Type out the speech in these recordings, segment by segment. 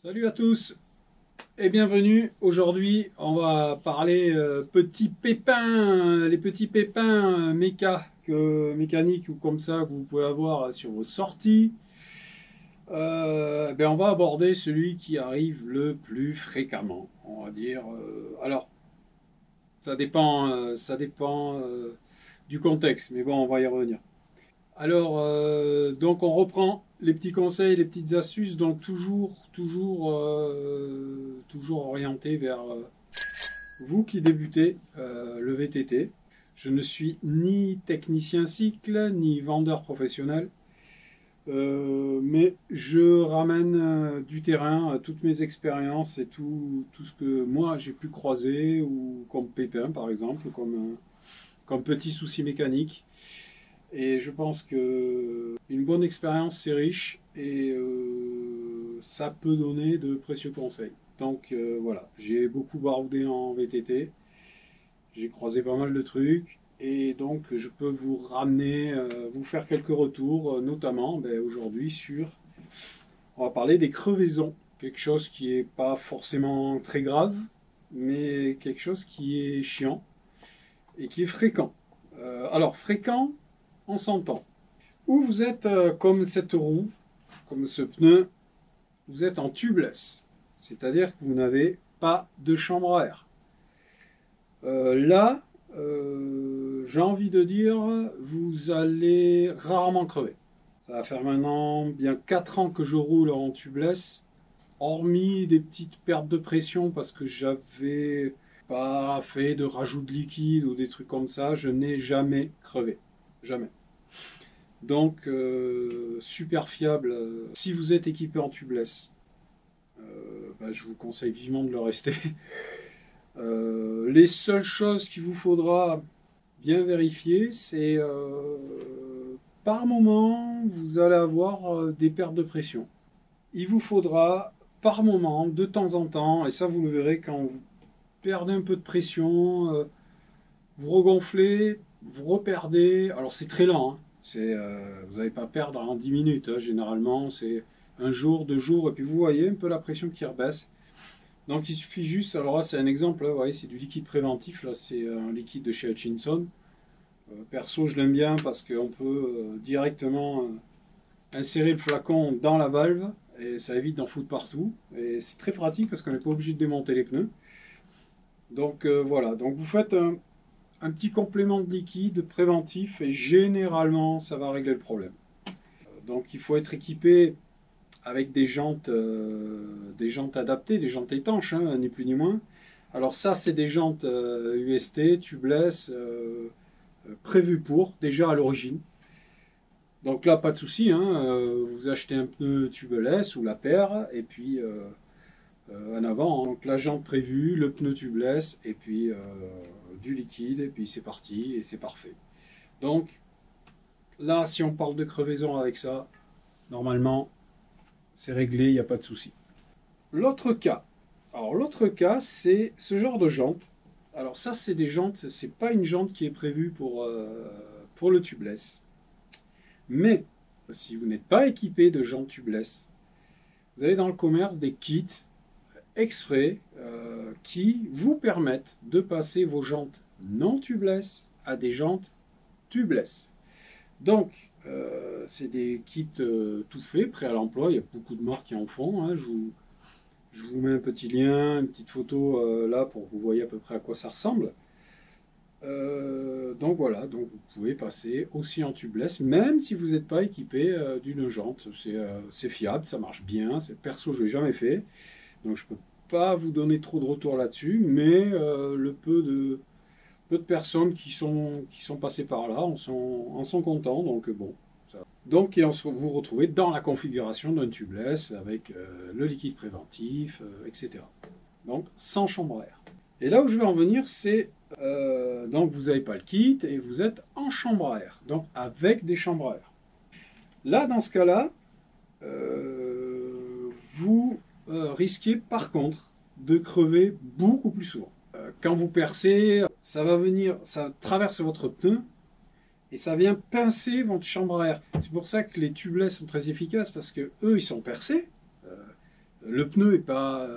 Salut à tous et bienvenue. Aujourd'hui, on va parler petits pépins, les petits pépins mécaniques ou comme ça que vous pouvez avoir sur vos sorties. On va aborder celui qui arrive le plus fréquemment, on va dire. Alors, ça dépend du contexte, mais bon, on va y revenir. Alors, donc on reprend les petits conseils, les petites astuces, donc toujours orienté vers vous qui débutez le VTT. Je ne suis ni technicien cycle, ni vendeur professionnel, mais je ramène du terrain toutes mes expériences et tout ce que moi j'ai pu croiser, ou comme pépin par exemple, comme petit souci mécanique. Et je pense que une bonne expérience, c'est riche et ça peut donner de précieux conseils. Donc voilà, j'ai beaucoup baroudé en VTT, j'ai croisé pas mal de trucs et donc je peux vous ramener, vous faire quelques retours, notamment aujourd'hui on va parler des crevaisons. Quelque chose qui est pas forcément très grave, mais quelque chose qui est chiant et qui est fréquent. Alors fréquent, on s'entend. Ou vous êtes comme cette roue, comme ce pneu, vous êtes en tubeless, c'est-à-dire que vous n'avez pas de chambre à air. Là, j'ai envie de dire, vous allez rarement crever. Ça va faire maintenant bien 4 ans que je roule en tubeless, hormis des petites pertes de pression parce que j'avais pas fait de rajout de liquide ou des trucs comme ça, je n'ai jamais crevé. Jamais. Donc, super fiable. Si vous êtes équipé en tubeless, je vous conseille vivement de le rester. Les seules choses qu'il vous faudra bien vérifier, c'est par moment, vous allez avoir des pertes de pression. Il vous faudra par moment, de temps en temps, et ça vous le verrez quand vous perdez un peu de pression, vous regonflez, vous reperdez. Alors c'est très lent, hein. Vous n'allez pas perdre en 10 minutes, hein. Généralement, c'est un jour, 2 jours, et puis vous voyez un peu la pression qui rebaisse. Donc il suffit juste, alors là c'est un exemple, vous voyez, c'est du liquide préventif, là c'est un liquide de chez Hutchinson. Perso, je l'aime bien parce qu'on peut directement insérer le flacon dans la valve, et ça évite d'en foutre partout. Et c'est très pratique parce qu'on n'est pas obligé de démonter les pneus. Donc voilà, donc vous faites un petit complément de liquide préventif et généralement ça va régler le problème. Donc il faut être équipé avec des jantes adaptées, des jantes étanches, hein, ni plus ni moins. Alors ça c'est des jantes UST, tubeless, prévues pour, déjà à l'origine. Donc là pas de souci, hein, vous achetez un pneu tubeless ou la paire et puis en avant, hein. Donc la jante prévue, le pneu tubeless et puis du liquide et puis c'est parti et c'est parfait. Donc là, si on parle de crevaison avec ça, normalement c'est réglé, il n'y a pas de souci. L'autre cas, c'est ce genre de jante. Alors ça c'est des jantes, c'est pas une jante qui est prévue pour le tubeless. Mais si vous n'êtes pas équipé de jantes tubeless, vous avez dans le commerce des kits exprès qui vous permettent de passer vos jantes non tubeless à des jantes tubeless. Donc, c'est des kits tout faits, prêts à l'emploi. Il y a beaucoup de marques qui en font, hein. Je vous mets un petit lien, une petite photo là pour que vous voyez à peu près à quoi ça ressemble. Donc voilà, donc vous pouvez passer aussi en tubeless, même si vous n'êtes pas équipé d'une jante. C'est fiable, ça marche bien. Perso, je ne l'ai jamais fait. Donc je ne peux pas vous donner trop de retour là-dessus, mais le peu de personnes qui sont passées par là en sont contents. Donc bon. Ça. Donc vous retrouvez dans la configuration d'un tubeless avec le liquide préventif, etc. Donc sans chambre à air. Et là où je vais en venir, c'est donc vous n'avez pas le kit et vous êtes en chambre à air, donc avec des chambres à air. Là, dans ce cas-là, vous risquez par contre de crever beaucoup plus souvent. Quand vous percez, ça va venir, ça traverse votre pneu et ça vient pincer votre chambre à air. C'est pour ça que les tubeless sont très efficaces parce que eux, ils sont percés. Le pneu est pas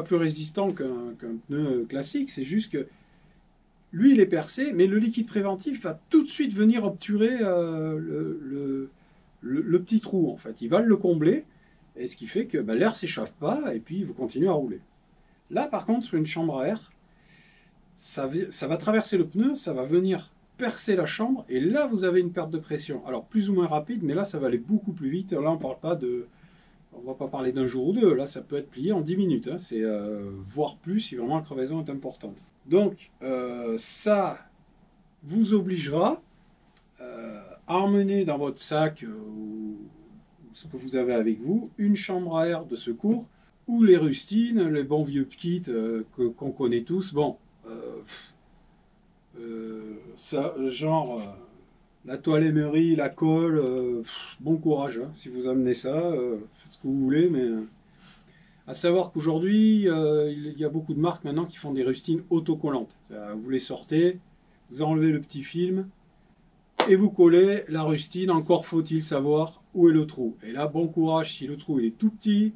plus résistant qu'un pneu classique, c'est juste que lui, il est percé, mais le liquide préventif va tout de suite venir obturer le petit trou, en fait. Il va le combler, et ce qui fait que bah, l'air ne s'échappe pas, et puis vous continuez à rouler. Là, par contre, sur une chambre à air, ça va traverser le pneu, ça va venir percer la chambre, et là, vous avez une perte de pression. Alors, plus ou moins rapide, mais là, ça va aller beaucoup plus vite. Là, on va pas parler d'un jour ou deux. Là, ça peut être plié en 10 minutes. Hein. C'est voire plus si vraiment la crevaison est importante. Donc, ça vous obligera à emmener dans votre sac ou ce que vous avez avec vous une chambre à air de secours ou les rustines, les bons vieux kits qu'on connaît tous. Bon, ça, genre la toile émery, la colle, bon courage hein, si vous amenez ça, faites ce que vous voulez, mais à savoir qu'aujourd'hui, il y a beaucoup de marques maintenant qui font des rustines autocollantes. Vous les sortez, vous enlevez le petit film et vous collez la rustine. Encore faut-il savoir où est le trou. Et là, bon courage si le trou il est tout petit,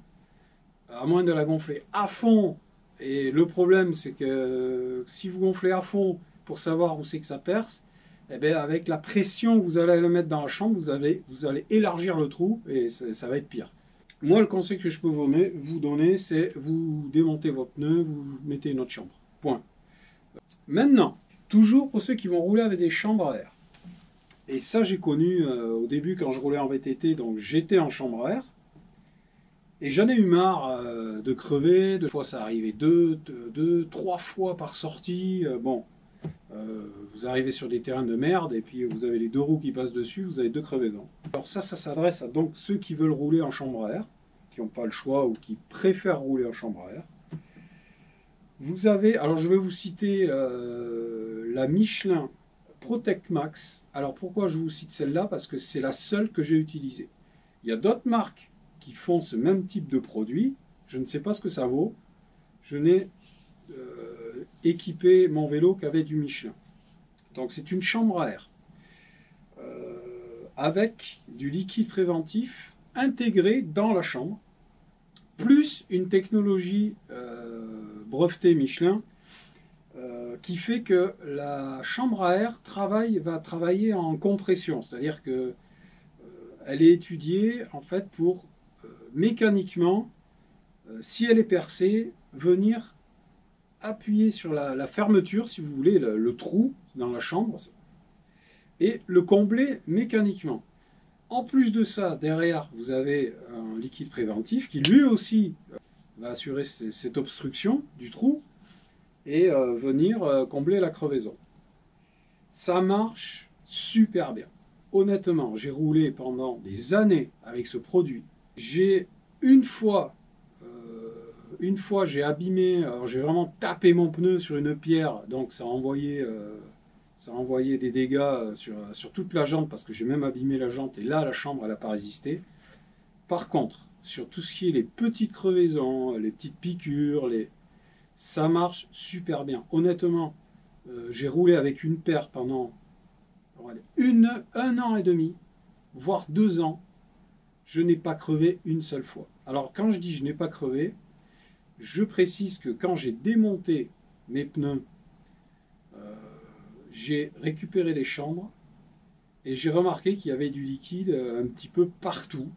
à moins de la gonfler à fond. Et le problème, c'est que si vous gonflez à fond pour savoir où c'est que ça perce, eh bien, avec la pression que vous allez le mettre dans la chambre, vous allez élargir le trou et ça va être pire. Moi, le conseil que je peux vous donner, c'est vous démontez votre pneu, vous mettez une autre chambre. Point. Maintenant, toujours pour ceux qui vont rouler avec des chambres à air. Et ça, j'ai connu au début quand je roulais en VTT, donc j'étais en chambre à air. Et j'en ai eu marre de crever. Deux fois, ça arrivait trois fois par sortie. Vous arrivez sur des terrains de merde et puis vous avez les deux roues qui passent dessus, vous avez deux crevaisons. Alors ça s'adresse à donc ceux qui veulent rouler en chambre à air, qui n'ont pas le choix ou qui préfèrent rouler en chambre à air. Vous avez, alors je vais vous citer la Michelin Protect Max. Alors pourquoi je vous cite celle-là? Parce que c'est la seule que j'ai utilisée. Il y a d'autres marques qui font ce même type de produit. Je ne sais pas ce que ça vaut. Je n'ai équipé mon vélo qu'avec du Michelin. Donc c'est une chambre à air avec du liquide préventif intégré dans la chambre, plus une technologie brevetée Michelin qui fait que la chambre à air va travailler en compression, c'est-à-dire que elle est étudiée en fait pour mécaniquement, si elle est percée, venir appuyer sur la fermeture, si vous voulez, le trou dans la chambre, et le combler mécaniquement. En plus de ça, derrière, vous avez un liquide préventif qui lui aussi va assurer cette obstruction du trou et venir combler la crevaison. Ça marche super bien. Honnêtement, j'ai roulé pendant des années avec ce produit. J'ai une fois j'ai abîmé, alors j'ai vraiment tapé mon pneu sur une pierre, donc ça a envoyé des dégâts sur toute la jante, parce que j'ai même abîmé la jante, et là la chambre elle n'a pas résisté. Par contre, sur tout ce qui est les petites crevaisons, les petites piqûres, ça marche super bien. Honnêtement, j'ai roulé avec une paire pendant un an et demi, voire 2 ans. Je n'ai pas crevé une seule fois. Alors quand je dis je n'ai pas crevé, je précise que quand j'ai démonté mes pneus, j'ai récupéré les chambres et j'ai remarqué qu'il y avait du liquide un petit peu partout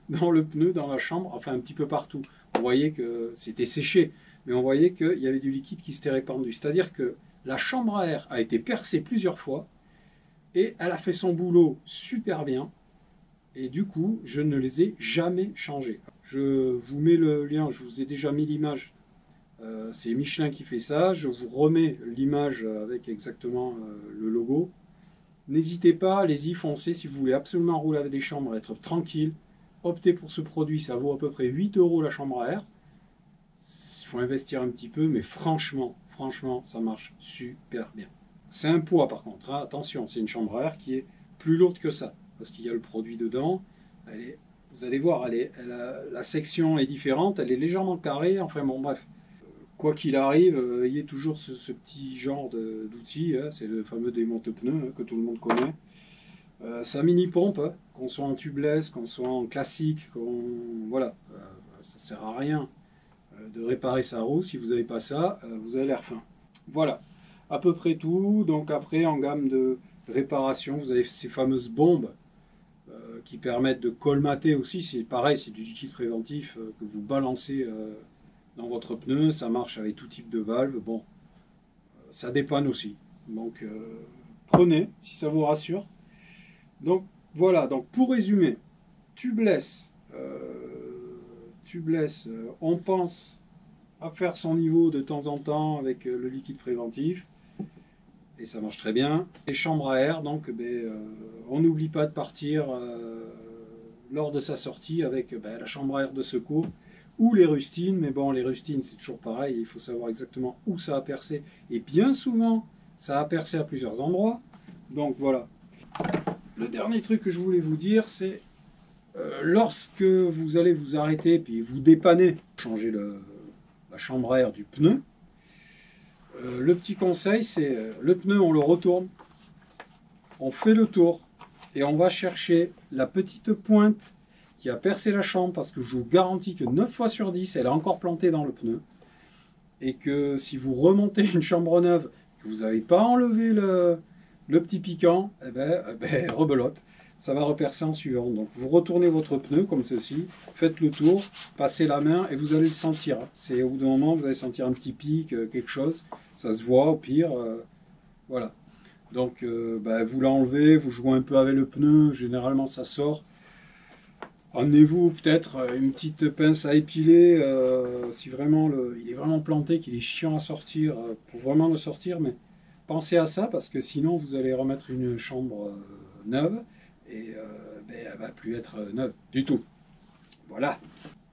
dans le pneu, dans la chambre, enfin un petit peu partout. On voyait que c'était séché, mais on voyait qu'il y avait du liquide qui s'était répandu. C'est-à-dire que la chambre à air a été percée plusieurs fois et elle a fait son boulot super bien. Et du coup, je ne les ai jamais changés. Je vous mets le lien, je vous ai déjà mis l'image. C'est Michelin qui fait ça. Je vous remets l'image avec exactement le logo. N'hésitez pas, allez-y, foncez si vous voulez absolument rouler avec des chambres, être tranquille. Optez pour ce produit, ça vaut à peu près 8 € la chambre à air. Il faut investir un petit peu, mais franchement, ça marche super bien. C'est un poids par contre, hein. Attention, c'est une chambre à air qui est plus lourde que ça, parce qu'il y a le produit dedans. Vous allez voir, la section est différente, elle est légèrement carrée, enfin bon bref. Quoi qu'il arrive, ayez toujours ce petit genre d'outil, hein. C'est le fameux démonte-pneus hein, que tout le monde connaît. Sa mini-pompe, hein, qu'on soit en tubeless, qu'on soit en classique, voilà. ça ne sert à rien de réparer sa roue. Si vous n'avez pas ça, vous avez l'air fin. Voilà, à peu près tout. Donc après, en gamme de réparation, vous avez ces fameuses bombes qui permettent de colmater aussi. C'est pareil, c'est du liquide préventif que vous balancez dans votre pneu. Ça marche avec tout type de valve. Bon, ça dépanne aussi. Donc prenez, si ça vous rassure. Donc voilà, donc pour résumer, tubeless, on pense à faire son niveau de temps en temps avec le liquide préventif. Et ça marche très bien. Les chambres à air, donc on n'oublie pas de partir lors de sa sortie avec la chambre à air de secours ou les rustines. Mais bon, les rustines, c'est toujours pareil. Il faut savoir exactement où ça a percé. Et bien souvent, ça a percé à plusieurs endroits. Donc voilà. Le dernier truc que je voulais vous dire, c'est lorsque vous allez vous arrêter puis vous dépanner, changer la chambre à air du pneu. Le petit conseil, c'est le pneu, on le retourne, on fait le tour et on va chercher la petite pointe qui a percé la chambre, parce que je vous garantis que 9 fois sur 10, elle est encore plantée dans le pneu. Et que si vous remontez une chambre neuve, que vous n'avez pas enlevé le petit piquant, rebelote, ça va repercer en suivant. Donc vous retournez votre pneu comme ceci, faites le tour, passez la main et vous allez le sentir. C'est au bout d'un moment, vous allez sentir un petit pic, quelque chose, ça se voit au pire, voilà. Donc vous l'enlevez, vous jouez un peu avec le pneu, généralement ça sort. Emmenez-vous peut-être une petite pince à épiler, si vraiment il est vraiment planté, qu'il est chiant à sortir, pour vraiment le sortir, mais pensez à ça, parce que sinon vous allez remettre une chambre neuve, et elle ne va plus être neuve du tout. Voilà.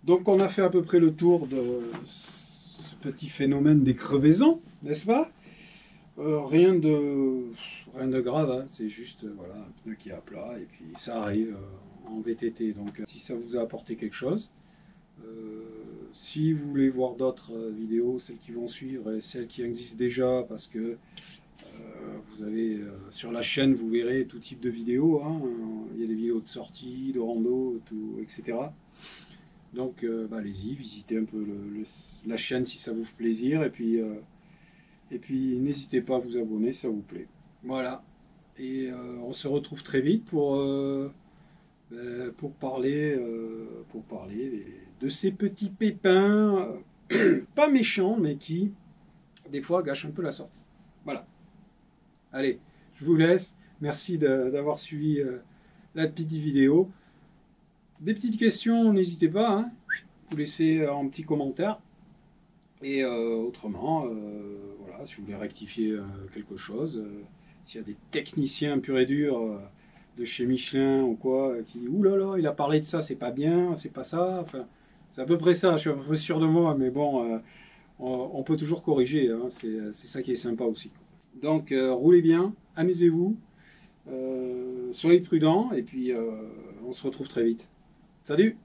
Donc on a fait à peu près le tour de ce petit phénomène des crevaisons, n'est-ce pas? Rien de grave, hein. C'est juste voilà, un pneu qui est à plat, et puis ça arrive en VTT. Donc si ça vous a apporté quelque chose, si vous voulez voir d'autres vidéos, celles qui vont suivre et celles qui existent déjà, parce que vous avez sur la chaîne, vous verrez tout type de vidéos, hein. Il y a des vidéos de sortie, de rando, tout, etc. Donc allez-y, visitez un peu la chaîne si ça vous fait plaisir, et puis n'hésitez pas à vous abonner si ça vous plaît. Voilà, et on se retrouve très vite pour parler de ces petits pépins, pas méchants, mais qui des fois gâchent un peu la sortie. Voilà. Allez, je vous laisse. Merci d'avoir suivi la petite vidéo. Des petites questions, n'hésitez pas, hein. Vous laissez en petit commentaire. Et autrement, voilà, si vous voulez rectifier quelque chose, s'il y a des techniciens purs et durs de chez Michelin ou quoi, qui disent « Ouh là là, il a parlé de ça, c'est pas bien, c'est pas ça », enfin, c'est à peu près ça, je suis à peu près sûr de moi, mais bon, on peut toujours corriger, hein, c'est ça qui est sympa aussi. Donc, roulez bien, amusez-vous, soyez prudents, et puis on se retrouve très vite. Salut!